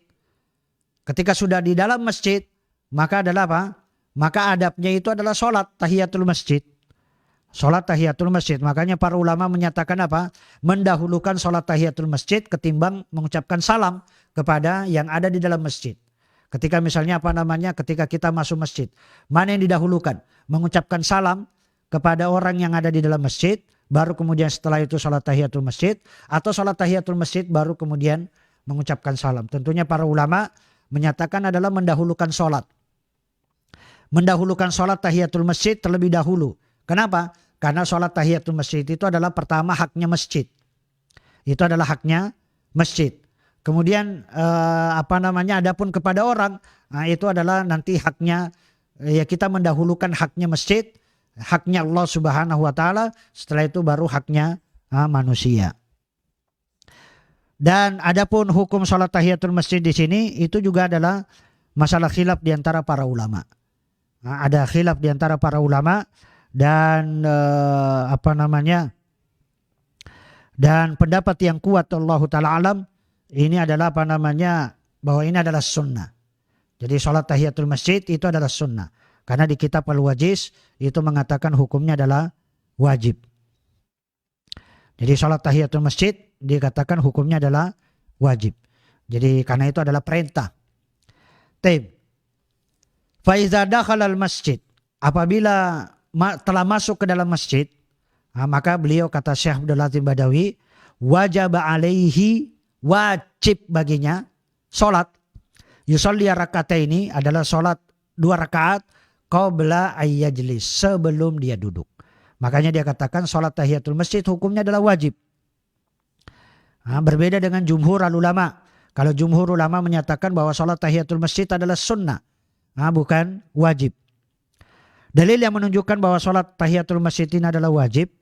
ketika sudah di dalam masjid, maka adalah apa? Maka adabnya itu adalah sholat tahiyatul masjid. Sholat tahiyatul masjid. Makanya para ulama menyatakan apa? Mendahulukan sholat tahiyatul masjid ketimbang mengucapkan salam kepada yang ada di dalam masjid. Ketika misalnya ketika kita masuk masjid, mana yang didahulukan? Mengucapkan salam kepada orang yang ada di dalam masjid, baru kemudian setelah itu sholat tahiyatul masjid, atau sholat tahiyatul masjid baru kemudian mengucapkan salam. Tentunya para ulama menyatakan adalah mendahulukan sholat. Mendahulukan sholat tahiyatul masjid terlebih dahulu. Kenapa? Karena sholat tahiyatul masjid itu adalah pertama haknya masjid. Itu adalah haknya masjid. Kemudian adapun kepada orang, itu adalah nanti haknya, ya kita mendahulukan haknya masjid haknya Allah Subhanahu wa taala, setelah itu baru haknya manusia. Dan adapun hukum sholat tahiyatul masjid di sini itu juga adalah masalah khilaf di antara para ulama. Ada khilaf di antara para ulama dan dan pendapat yang kuat Allah taala alam ini adalah bahwa ini adalah sunnah. Jadi sholat tahiyatul masjid itu adalah sunnah. Karena di kitab Al-Wajiz itu mengatakan hukumnya adalah wajib. Jadi sholat tahiyatul masjid dikatakan hukumnya adalah wajib. Jadi karena itu adalah perintah. Fa iza dakhala al-masjid, apabila telah masuk ke dalam masjid, maka beliau kata Syekh Abdul Latif Badawi, wajib alaihi, wajib baginya sholat yusolli raka'ataini, adalah sholat 2 rakaat qabla ayyajlis, sebelum dia duduk. Makanya dia katakan sholat tahiyatul masjid hukumnya adalah wajib. Berbeda dengan jumhur ulama. Kalau jumhur ulama menyatakan bahwa sholat tahiyatul masjid adalah sunnah, bukan wajib. Dalil yang menunjukkan bahwa sholat tahiyatul masjid ini adalah wajib,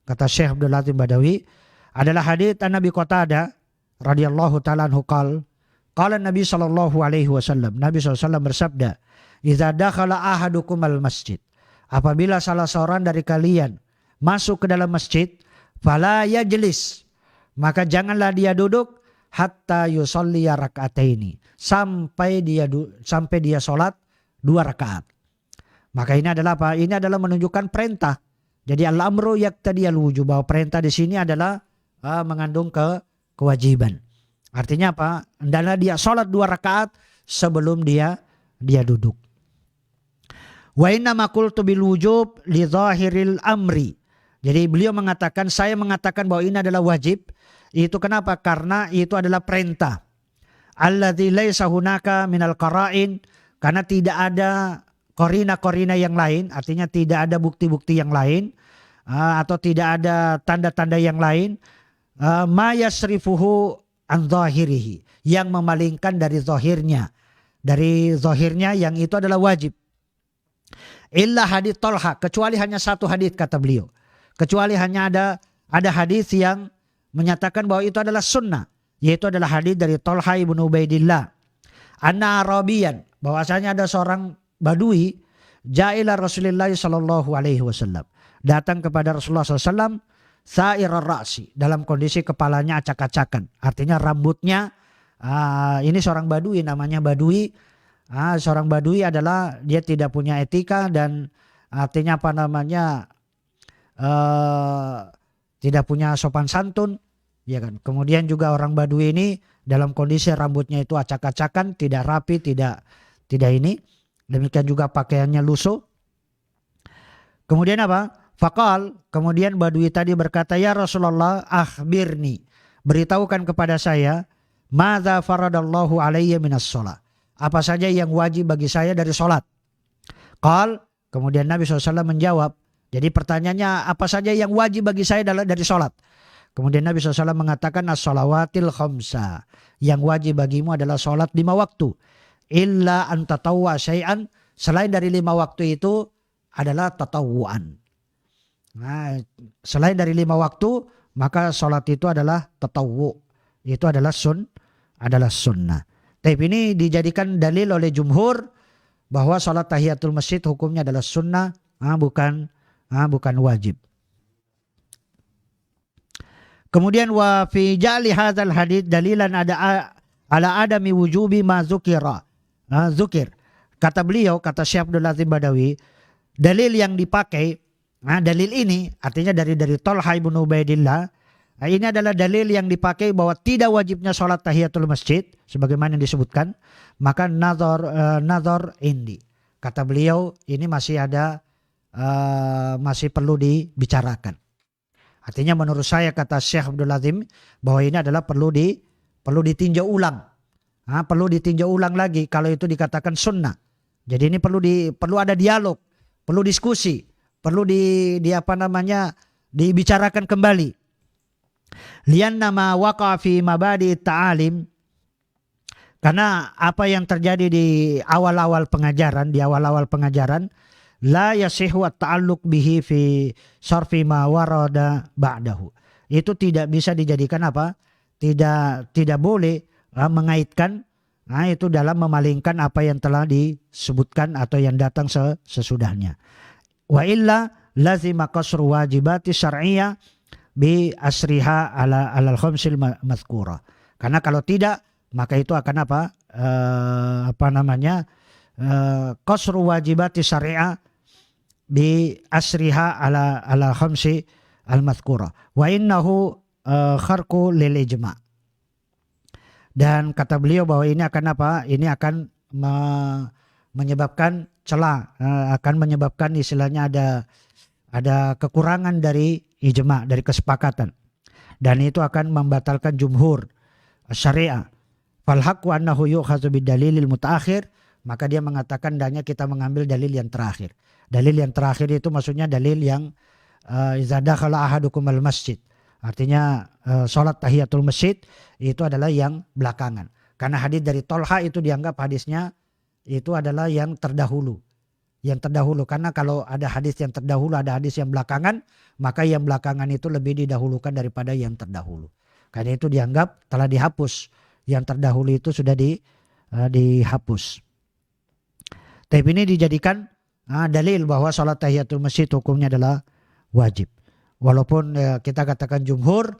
kata Syekh Abdul Latif Badawi, adalah hadits Nabi Qatadah radhiyallahu ta'ala anhu qala Nabi sallallahu alaihi wasallam, Nabi SAW bersabda, "Idza dakhala ahadukum al masjid." Apabila salah seorang dari kalian masuk ke dalam masjid, fala yajlis, maka janganlah dia duduk hatta yusolli raka'ataini, sampai dia sholat 2 rakaat. Maka ini adalah apa? Ini adalah menunjukkan perintah. Jadi al-amru yaqtadiyal wujub, bahwa perintah di sini adalah mengandung kewajiban. Artinya apa? Hendaklah dia sholat 2 rakaat sebelum dia duduk. Wa inna ma qultu bil wujub li zahiril amri. Jadi beliau mengatakan, saya mengatakan bahwa ini adalah wajib. Itu kenapa? Karena itu adalah perintah. Alladzi laisa hunaka minal qara'in, karena tidak ada korina-korina yang lain, artinya tidak ada bukti-bukti yang lain, atau tidak ada tanda-tanda yang lain, ma yasrifuhu an zahirihi, yang memalingkan dari zahirnya yang itu adalah wajib. Illa hadits Thalha, kecuali hanya satu hadits, kata beliau. Kecuali hanya ada hadis yang menyatakan bahwa itu adalah sunnah, yaitu adalah hadis dari Thalha ibn Ubaidillah. Anna Arabiyan, bahwasanya ada seorang Badui, ja'ila Rasulullah sallallahu alaihi wasallam, datang kepada Rasulullah SAW, sa'irar ra'si, dalam kondisi kepalanya acak-acakan, artinya rambutnya. Ini seorang Badui, namanya Badui. Seorang Badui adalah dia tidak punya etika dan artinya tidak punya sopan santun, ya kan. Kemudian juga orang Badui ini dalam kondisi rambutnya itu acak-acakan, tidak rapi, tidak ini. Demikian juga pakaiannya lusuh. Kemudian apa? Faqal, kemudian Badui tadi berkata, ya Rasulullah, akhbirni, beritahukan kepada saya, madza faradallahu alayya minas shalah, apa saja yang wajib bagi saya dari sholat. Qal, kemudian Nabi SAW menjawab, jadi pertanyaannya apa saja yang wajib bagi saya dari sholat. Kemudian Nabi SAW mengatakan as-shalawatil khamsa, yang wajib bagimu adalah sholat 5 waktu. Illa an tatawwa syai'an, selain dari 5 waktu itu adalah tatawuan. Nah, selain dari 5 waktu maka sholat itu adalah tatawwu, itu adalah sunnah. Tapi ini dijadikan dalil oleh jumhur bahwa sholat tahiyatul masjid hukumnya adalah sunnah, bukan wajib. Kemudian wa fi ja'li hadzal hadits dalilan ala adami wujubi ma zukir. Kata beliau, kata Syekh Abdul Latif Badawi, dalil yang dipakai, dalil ini artinya dari Thalha ibn Ubaidillah, ini adalah dalil yang dipakai bahwa tidak wajibnya sholat tahiyatul masjid sebagaimana yang disebutkan. Maka nazar indi, kata beliau, ini masih perlu dibicarakan. Artinya menurut saya, kata Syekh Abdul Latif, bahwa ini adalah perlu ditinjau ulang. Perlu ditinjau ulang lagi kalau itu dikatakan sunnah. Jadi ini perlu ada dialog, perlu diskusi, perlu dibicarakan kembali. Lianna ma waqa fi mabadi ta'alim, karena apa yang terjadi di awal-awal pengajaran, la yasihu at-ta'alluq bihi fi sarfi ma warada ba'dahu. Itu tidak bisa dijadikan apa? Tidak boleh mengaitkan itu dalam memalingkan apa yang telah disebutkan atau yang datang sesudahnya. Wa illa lazima qasru wajibati syar'iyyah bi asriha ala al-khamsil mazkura. Karena kalau tidak maka itu akan qasru wajibati syar'iyyah bi asriha ala khamsi al-mazkura wa innahu kharqu lil ijma'. Dan kata beliau bahwa ini akan ini akan menyebabkan celah, akan menyebabkan istilahnya ada kekurangan dari ijma', dari kesepakatan, dan itu akan membatalkan jumhur syariah. Fal haqqu annahu yu'khadhu bid dalilil mutaakhir, maka dia mengatakan hendaknya kita mengambil dalil yang terakhir. Dalil yang terakhir itu maksudnya dalil yang iza dakhala ahadukum al masjid. Artinya sholat tahiyatul masjid itu adalah yang belakangan. Karena hadis dari Tolha itu dianggap hadisnya itu adalah yang terdahulu. Yang terdahulu, karena kalau ada hadis yang terdahulu, ada hadis yang belakangan, maka yang belakangan itu lebih didahulukan daripada yang terdahulu. Karena itu dianggap telah dihapus. Yang terdahulu itu sudah dihapus. Tapi ini dijadikan dalil bahwa sholat tahiyatul masjid hukumnya adalah wajib. Walaupun kita katakan jumhur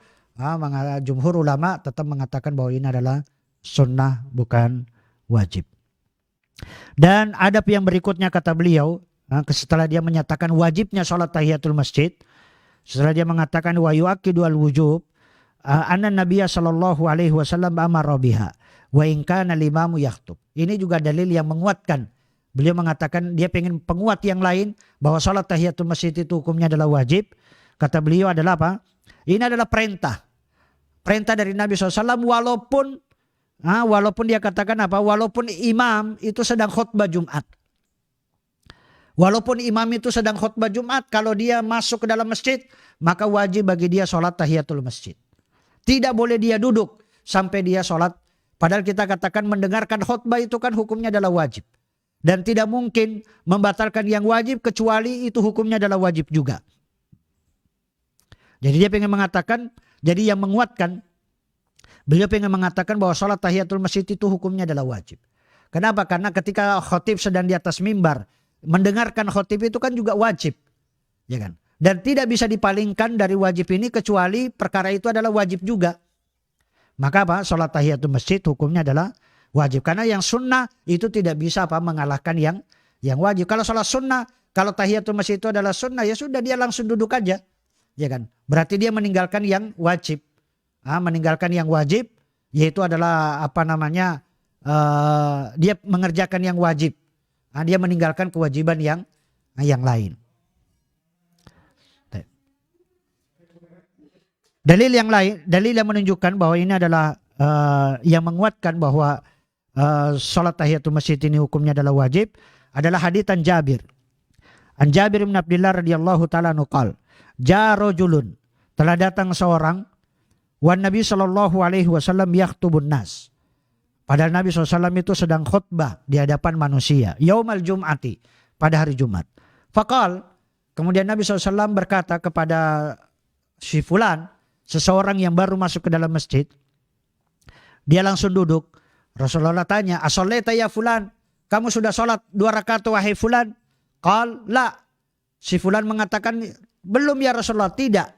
ulama tetap mengatakan bahwa ini adalah sunnah bukan wajib. Dan adab yang berikutnya kata beliau, setelah dia menyatakan wajibnya sholat tahiyatul masjid, setelah dia mengatakan wa yu'akkidu al-wujub, anna nabiyya sallallahu alaihi wasallam amara biha wa in kana al-imamu yakhthub. Ini juga dalil yang menguatkan. Beliau mengatakan dia pengen penguat yang lain bahwa sholat tahiyatul masjid itu hukumnya adalah wajib. Kata beliau adalah apa? Ini adalah perintah. Perintah dari Nabi SAW walaupun dia katakan apa? Walaupun imam itu sedang khutbah Jumat. Walaupun imam itu sedang khutbah Jumat, kalau dia masuk ke dalam masjid, maka wajib bagi dia sholat tahiyatul masjid. Tidak boleh dia duduk sampai dia sholat. Padahal kita katakan mendengarkan khutbah itu kan hukumnya adalah wajib. Dan tidak mungkin membatalkan yang wajib kecuali itu hukumnya adalah wajib juga. Jadi dia pengen mengatakan, jadi yang menguatkan, beliau pengen mengatakan bahwa sholat tahiyatul masjid itu hukumnya adalah wajib. Kenapa? Karena ketika khotib sedang di atas mimbar, mendengarkan khotib itu kan juga wajib. Ya kan? Dan tidak bisa dipalingkan dari wajib ini kecuali perkara itu adalah wajib juga. Maka apa? Sholat tahiyatul masjid hukumnya adalah wajib. Karena yang sunnah itu tidak bisa mengalahkan yang wajib. Kalau sholat sunnah, kalau tahiyatul masjid itu adalah sunnah, ya sudah dia langsung duduk aja. Ya kan? Berarti dia meninggalkan yang wajib. Meninggalkan yang wajib yaitu adalah dia mengerjakan yang wajib. Dia meninggalkan kewajiban yang lain. Dalil yang lain, dalil yang menunjukkan bahwa ini adalah yang menguatkan bahwa salat tahiyatul masjid ini hukumnya adalah wajib adalah hadits Jabir. An Jabir bin Abdullah radhiyallahu taala anhu qala Jarojulun, telah datang seorang, wan Nabi sallallahu alaihi wasallam yakhtubun nas. Padahal Nabi SAW itu sedang khutbah di hadapan manusia. Yaumal Jum'ati, pada hari Jumat. Faqal, kemudian Nabi SAW berkata kepada si fulan, seseorang yang baru masuk ke dalam masjid. Dia langsung duduk. Rasulullah tanya, as-sholaita ya fulan? Kamu sudah sholat 2 rakaat wahai fulan? Qal, la. Si fulan mengatakan, belum ya Rasulullah, tidak.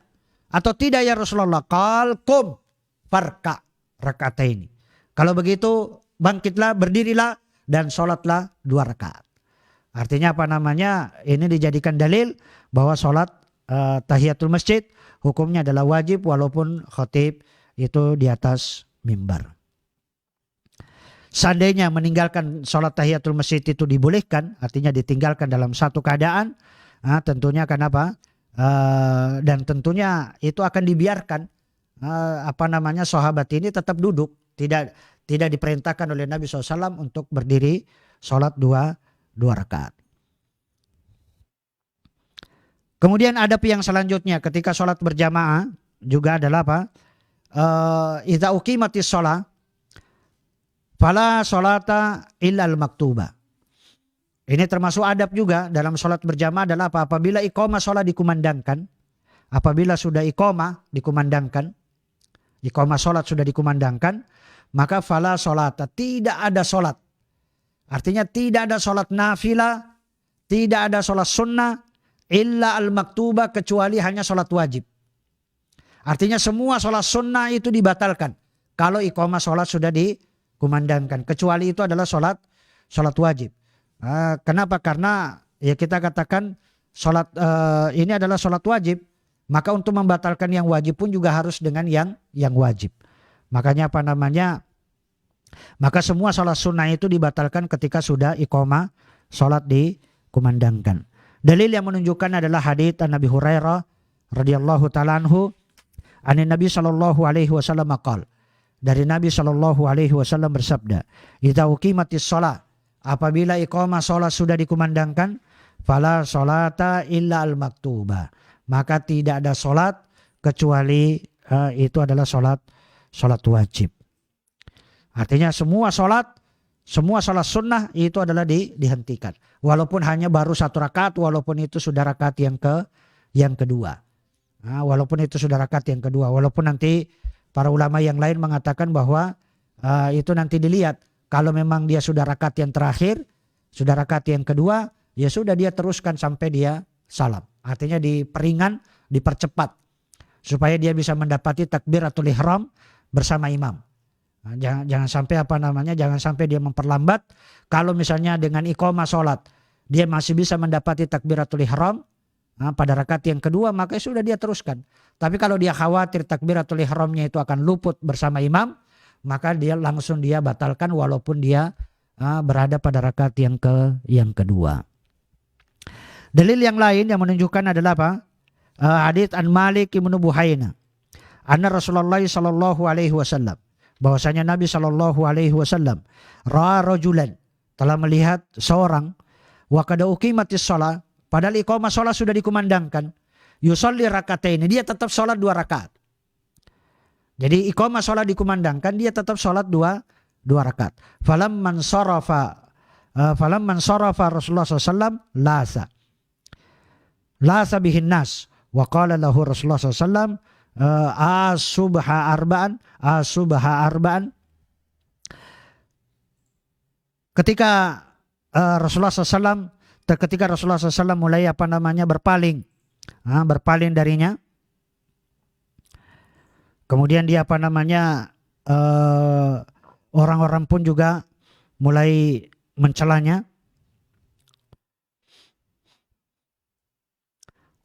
Atau tidak ya Rasulullah. Qal qum farka rakataini. Kalau begitu bangkitlah, berdirilah dan sholatlah 2 rakaat. Artinya ini dijadikan dalil bahwa sholat tahiyatul masjid hukumnya adalah wajib walaupun khatib itu di atas mimbar. Seandainya meninggalkan sholat tahiyatul masjid itu dibolehkan, artinya ditinggalkan dalam satu keadaan, tentunya kenapa? Dan tentunya itu akan dibiarkan sahabat ini tetap duduk, tidak diperintahkan oleh Nabi SAW untuk berdiri sholat 2 rakaat. Kemudian adab yang selanjutnya ketika sholat berjamaah juga adalah apa? Idza uqimatis sholat fala sholata illal maktubah. Ini termasuk adab juga dalam sholat berjamaah adalah apa? Apabila iqamah sholat dikumandangkan, apabila sudah iqamah dikumandangkan, iqamah sholat sudah dikumandangkan, maka fala sholata, tidak ada sholat. Artinya tidak ada sholat nafilah, tidak ada sholat sunnah, illa al-maktubah, kecuali hanya sholat wajib. Artinya semua sholat sunnah itu dibatalkan kalau iqamah sholat sudah dikumandangkan, kecuali itu adalah sholat wajib. Kenapa? Karena ya kita katakan sholat ini adalah sholat wajib, maka untuk membatalkan yang wajib pun juga harus dengan yang wajib. Makanya apa namanya? Maka semua sholat sunnah itu dibatalkan ketika sudah iqamah sholat dikumandangkan. Dalil yang menunjukkan adalah hadits Nabi Hurairah radhiyallahu taala anhu, an Nabi sallallahu alaihi wasallam qala, dari Nabi sallallahu alaihi wasallam bersabda, "Idza uqimatis shalah," apabila iqamah sholat sudah dikumandangkan, fala sholata illa al-maktubah, maka tidak ada sholat kecuali itu adalah sholat wajib. Artinya semua sholat sunnah itu adalah dihentikan. Walaupun hanya baru 1 rakaat, walaupun itu sudah rakaat yang kedua. Walaupun itu sudah rakaat yang kedua. Walaupun nanti para ulama yang lain mengatakan bahwa itu nanti dilihat. Kalau memang dia sudah rakaat yang terakhir, sudah rakaat yang kedua, ya sudah dia teruskan sampai dia salam. Artinya diperingan, dipercepat supaya dia bisa mendapati takbiratul ihram bersama imam. Jangan sampai jangan sampai dia memperlambat. Kalau misalnya dengan iqamah sholat dia masih bisa mendapati takbiratul ihram pada rakaat yang kedua, maka sudah dia teruskan. Tapi kalau dia khawatir takbiratul ihramnya itu akan luput bersama imam, maka dia langsung dia batalkan walaupun dia berada pada rakaat yang kedua. Dalil yang lain yang menunjukkan adalah apa? Hadits an Malik bin Buhaina, anna Rasulullah sallallahu alaihi wasallam, bahwasanya Nabi sallallahu alaihi wasallam ra'a rajulan, telah melihat seorang, wa qad uqimatis shalah, padahal iqamah salat sudah dikumandangkan, yusolli rakaatain, dia tetap salat 2 rakaat. Jadi iqamah sholat dikumandangkan, dia tetap sholat dua rakaat. Falamman sarafa Rasulullah SAW lasa bihin nas, wa qala lahu Rasulullah SAW asubha arba'an. Ketika Rasulullah SAW mulai berpaling darinya, kemudian dia orang-orang pun juga mulai mencelanya.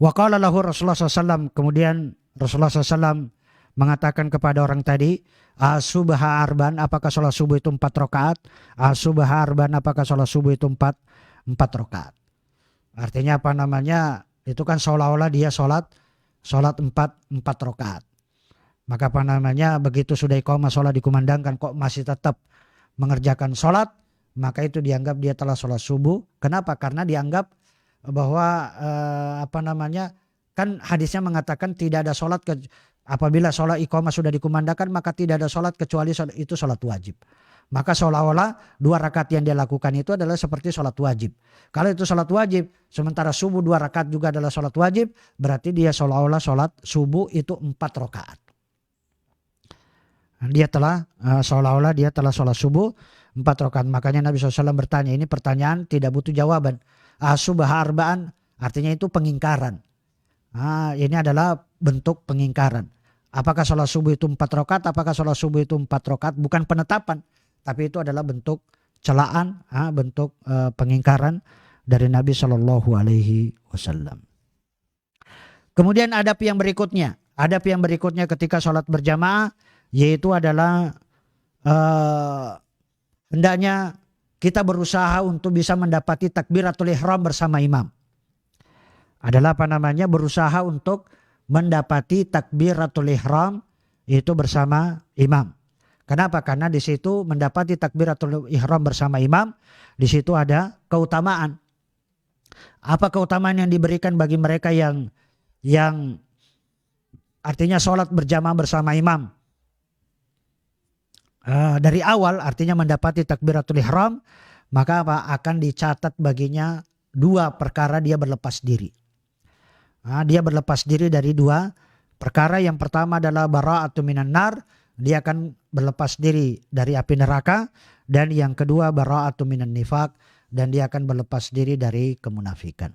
Wa qala lahu Rasulullah SAW, kemudian Rasulullah SAW mengatakan kepada orang tadi, asubha arban, apakah sholat subuh itu 4 rakaat? Asubha arban, apakah sholat subuh itu 4 rakaat? Artinya itu kan seolah-olah dia sholat 4 rakaat. Maka begitu sudah iqamah sholat dikumandangkan kok masih tetap mengerjakan sholat, maka itu dianggap dia telah sholat subuh. Kenapa? Karena dianggap bahwa kan hadisnya mengatakan tidak ada sholat apabila sholat iqamah sudah dikumandangkan, maka tidak ada sholat kecuali itu sholat wajib. Maka seolah-olah 2 rakaat yang dia lakukan itu adalah seperti sholat wajib. Kalau itu sholat wajib, sementara subuh 2 rakaat juga adalah sholat wajib, berarti dia seolah-olah sholat subuh itu 4 rakaat. Dia telah seolah-olah dia telah sholat subuh 4 rakaat. Makanya Nabi SAW bertanya, ini pertanyaan tidak butuh jawaban. Asubha arba'an, artinya itu pengingkaran. Ini adalah bentuk pengingkaran. Apakah sholat subuh itu 4 rakaat? Apakah sholat subuh itu 4 rakaat? Bukan penetapan, tapi itu adalah bentuk celaan, bentuk pengingkaran dari Nabi Shallallahu Alaihi Wasallam. Kemudian adab yang berikutnya ketika sholat berjamaah, yaitu adalah hendaknya kita berusaha untuk bisa mendapati takbiratul ihram bersama imam. Adalah berusaha untuk mendapati takbiratul ihram itu bersama imam. Kenapa? Karena di situ mendapati takbiratul ihram bersama imam, di situ ada keutamaan. Apa keutamaan yang diberikan bagi mereka yang artinya sholat berjamaah bersama imam? Dari awal artinya mendapati takbiratul ihram, maka apa? Akan dicatat baginya 2 perkara dia berlepas diri. Nah, dia berlepas diri dari 2 perkara. Yang pertama adalah bara'atu minan nar, dia akan berlepas diri dari api neraka. Dan yang kedua bara'atu minan nifaq, dan dia akan berlepas diri dari kemunafikan.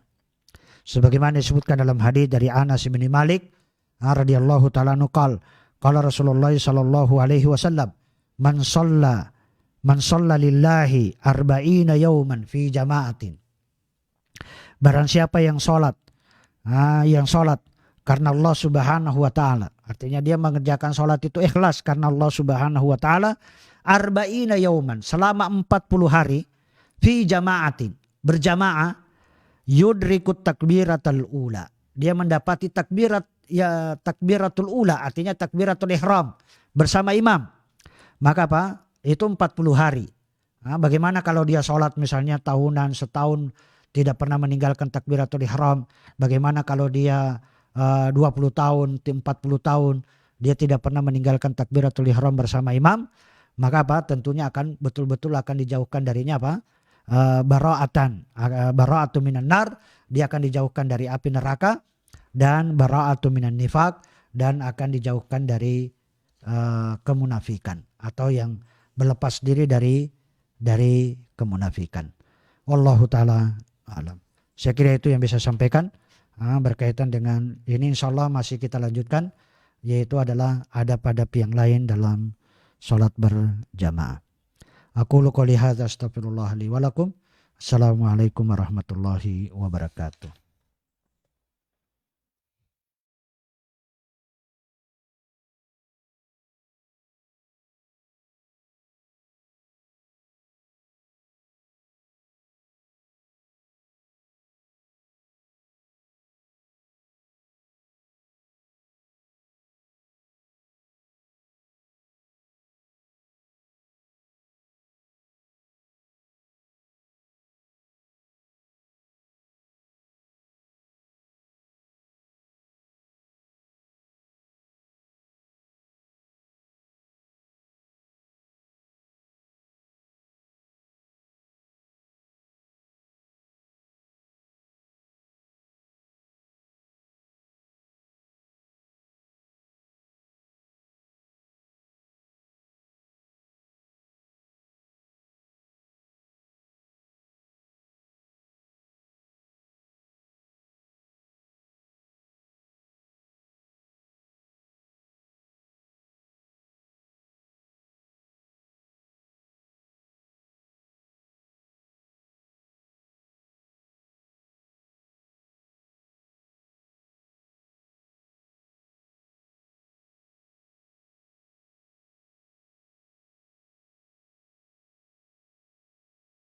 Sebagaimana disebutkan dalam hadis dari Anas bin Malik radhiyallahu ta'ala anhu qala Rasulullah sallallahu alaihi wasallam man shalla lillahi arba'ina yawman fi jama'atin. Barang siapa yang sholat karena Allah Subhanahu wa taala, artinya dia mengerjakan sholat itu ikhlas karena Allah Subhanahu wa taala, arba'ina yawman, selama 40 hari, fi jama'atin, berjamaah, yudrikut takbiratul ula, dia mendapati takbiratul ula, artinya takbiratul ihram bersama imam. Maka apa? Itu 40 hari. Nah, bagaimana kalau dia sholat misalnya tahunan, setahun tidak pernah meninggalkan takbiratul ihram? Bagaimana kalau dia 20 tahun, 40 tahun dia tidak pernah meninggalkan takbiratul ihram bersama imam? Maka apa? Tentunya akan betul-betul akan dijauhkan darinya apa? Bara'atu minan nar, dia akan dijauhkan dari api neraka, dan bara'atu minan nifaq, dan akan dijauhkan dari kemunafikan atau yang berlepas diri dari kemunafikan. Wallahu taala alam. Saya kira itu yang bisa sampaikan berkaitan dengan ini. Insyaallah masih kita lanjutkan, yaitu adalah adab-adab yang lain dalam salat berjamaah. Aqulu qouli hadza astaghfirullah li wa lakum. Assalamualaikum warahmatullahi wabarakatuh.